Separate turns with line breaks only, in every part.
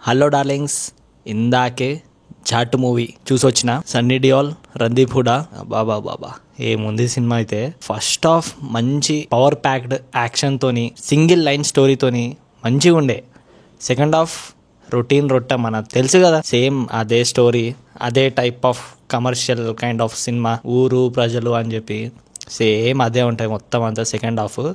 Hello darlings, ఇందాకే Jat movie చూసొచ్చిన. Sunny Deol, Randeep Hooda. బాబా ఏముంది cinema అయితే. ఫస్ట్ హాఫ్ మంచి పవర్ ప్యాక్డ్ యాక్షన్ తోని, సింగిల్ లైన్ స్టోరీతోని మంచిగా ఉండే. సెకండ్ హాఫ్ రొటీన్ రొట్ట, మనకు తెలుసు కదా, సేమ్ అదే స్టోరీ, అదే type of commercial kind of cinema, ఊరు ప్రజలు అని చెప్పి సేమ్ అదే ఉంటాయి మొత్తం అంతా సెకండ్ హాఫ్.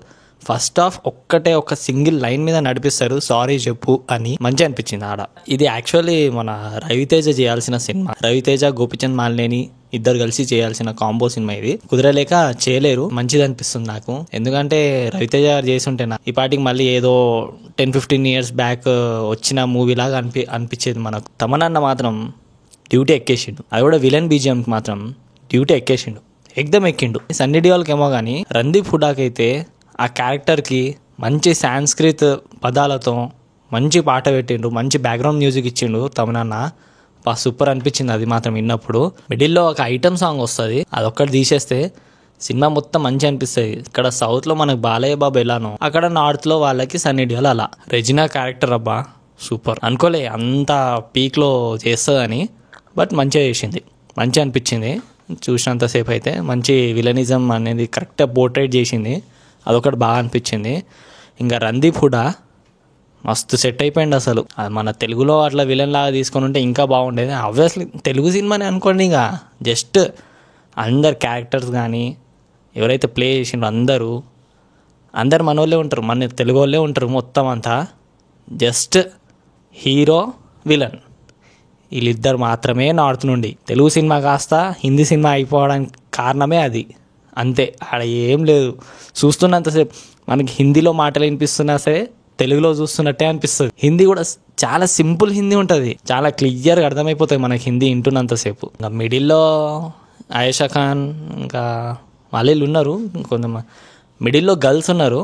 ఫస్ట్ హాఫ్ ఒక్కటే ఒక సింగిల్ లైన్ మీద నడిపిస్తారు, సారీ చెప్పు అని. మంచి అనిపించింది ఆడ. ఇది యాక్చువల్లీ మన రవితేజ చేయాల్సిన సినిమా. రవితేజ, గోపిచంద్ మాలినేని ఇద్దరు కలిసి చేయాల్సిన కాంబో సినిమా. ఇది కుదరలేక చేయలేరు. మంచిది అనిపిస్తుంది నాకు. ఎందుకంటే రవితేజ గారు చేస్తుంటే ఈ పాటికి మళ్ళీ ఏదో 10-15 years బ్యాక్ వచ్చిన మూవీ లాగా అనిపించేది మనకు. తమనన్న మాత్రం డ్యూటీ ఎక్కేసిండు. అది కూడా విలన్ బీజిఎం మాత్రం డ్యూటీ ఎక్కేసిండు, ఎక్దమ్ ఎక్కిండు. సన్నీ డియోల్కి ఏమో కానీ రణదీప్ హుడాకి అయితే ఆ క్యారెక్టర్కి మంచి సాంస్క్రిత్ పదాలతో మంచి పాట పెట్టిండు, మంచి బ్యాక్గ్రౌండ్ మ్యూజిక్ ఇచ్చిండు తమనన్న. సూపర్ అనిపించింది అది మాత్రం విన్నప్పుడు. మిడిల్లో ఒక ఐటమ్ సాంగ్ వస్తుంది, అదొక్కటి తీసేస్తే సినిమా మొత్తం మంచి అనిపిస్తుంది. ఇక్కడ సౌత్లో మనకు బాలయ్య బాబు ఎలానో, అక్కడ నార్త్లో వాళ్ళకి సన్నీ డియోల్ అలా. రెజినా క్యారెక్టర్ అబ్బా సూపర్. అనుకోలే అంత పీక్లో చేస్తుందని, బట్ మంచిగా చేసింది, మంచిగా అనిపించింది. చూసినంతసేపు అయితే మంచి విలనిజం అనేది కరెక్ట్గా పోర్ట్రేట్ చేసింది, అదొకటి బాగా అనిపించింది. ఇంకా రణదీప్ హుడా మస్తు సెట్ అయిపోయింది అసలు. అది మన తెలుగులో అట్లా విలన్ లాగా తీసుకొని ఉంటే ఇంకా బాగుండేది. ఆబ్వియస్లీ తెలుగు సినిమానే అనుకోండి, ఇంకా జస్ట్ అందరు క్యారెక్టర్స్ కానీ ఎవరైతే ప్లే చేసిండ్రో అందరు మన వాళ్ళే ఉంటారు, మన తెలుగు వాళ్ళే ఉంటారు మొత్తం అంతా. జస్ట్ హీరో, విలన్ వీళ్ళిద్దరు మాత్రమే నార్త్ నుండి. తెలుగు సినిమా కాస్త హిందీ సినిమా అయిపోవడానికి కారణమే అది, అంతే. ఆడ ఏం లేదు. చూస్తున్నంతసేపు మనకి హిందీలో మాటలు వినిపిస్తున్నా సరే తెలుగులో చూస్తున్నట్టే అనిపిస్తుంది. హిందీ కూడా చాలా సింపుల్ హిందీ ఉంటుంది, చాలా క్లియర్గా అర్థమైపోతుంది మనకి హిందీ వింటున్నంతసేపు. ఇంకా మిడిల్లో ఆయేషా ఖాన్ ఇంకా వాళ్ళు ఉన్నారు, కొంతమంది మిడిల్లో గర్ల్స్ ఉన్నారు.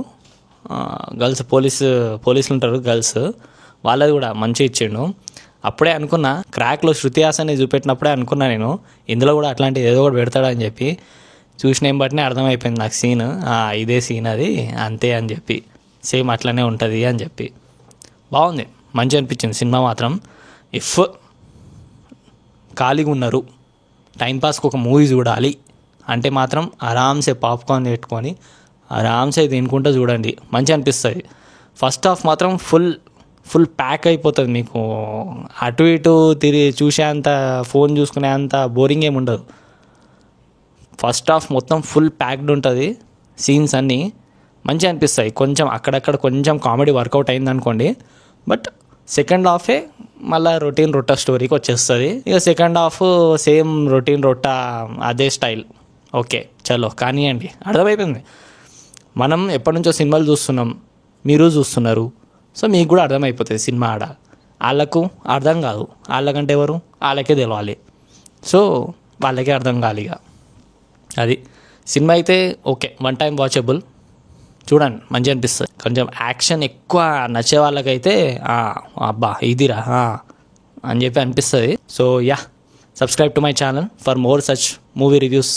గర్ల్స్ పోలీసులు ఉంటారు గర్ల్స్, వాళ్ళది కూడా మంచిగా ఇచ్చిండు. అప్పుడే అనుకున్నా, క్రాక్లో శృతి హాసన్ని చూపెట్టినప్పుడే అనుకున్నా నేను ఇందులో కూడా అట్లాంటిది ఏదో ఒకటి పెడతాడని చెప్పి. చూసిన ఏం బట్టినే అర్థమైపోయింది నాకు సీన్, ఇదే సీన్ అది అంతే అని చెప్పి, సేమ్ అట్లనే ఉంటుంది అని చెప్పి. బాగుంది, మంచి అనిపించింది సినిమా మాత్రం. ఇఫ్ ఖాళీగా ఉన్నారు, టైంపాస్కి ఒక మూవీ చూడాలి అంటే మాత్రం ఆరామ్సే పాప్కార్న్ పెట్టుకొని ఆరామ్సే తినుకుంటూ చూడండి, మంచి అనిపిస్తుంది. ఫస్ట్ హాఫ్ మాత్రం ఫుల్ ప్యాక్ అయిపోతుంది. మీకు అటు ఇటు తిరిగి చూసేంత, ఫోన్ చూసుకునే అంత బోరింగ్ ఏమి ఉండదు. ఫస్ట్ హాఫ్ మొత్తం ఫుల్ ప్యాక్డ్ ఉంటుంది, సీన్స్ అన్నీ మంచిగా అనిపిస్తాయి. కొంచెం అక్కడక్కడ కొంచెం కామెడీ వర్కౌట్ అయింది అనుకోండి, బట్ సెకండ్ హాఫే మళ్ళీ రొటీన్ రొట్ట స్టోరీకి వచ్చేస్తుంది. ఇక సెకండ్ హాఫ్ సేమ్ రొటీన్ రొట్ట అదే స్టైల్. ఓకే చలో కానివ్వండి, అర్థమైపోయింది. మనం ఎప్పటి నుంచో సినిమాలు చూస్తున్నాం, మీరు చూస్తున్నారు, సో మీకు కూడా అర్థమైపోతుంది సినిమా. వాళ్ళకు అర్థం కాదు, వాళ్ళకంటే ఎవరు, వాళ్ళకే తెలవాలి. సో వాళ్ళకే అర్థం కాదు ఇక. అది సినిమా అయితే ఓకే, 1 time వాచబుల్, చూడండి, మంచిగా అనిపిస్తుంది. కొంచెం యాక్షన్ ఎక్కువ నచ్చే వాళ్ళకైతే అబ్బా ఇదిరా అని చెప్పి అనిపిస్తుంది. So yeah, subscribe to my channel for more such movie reviews.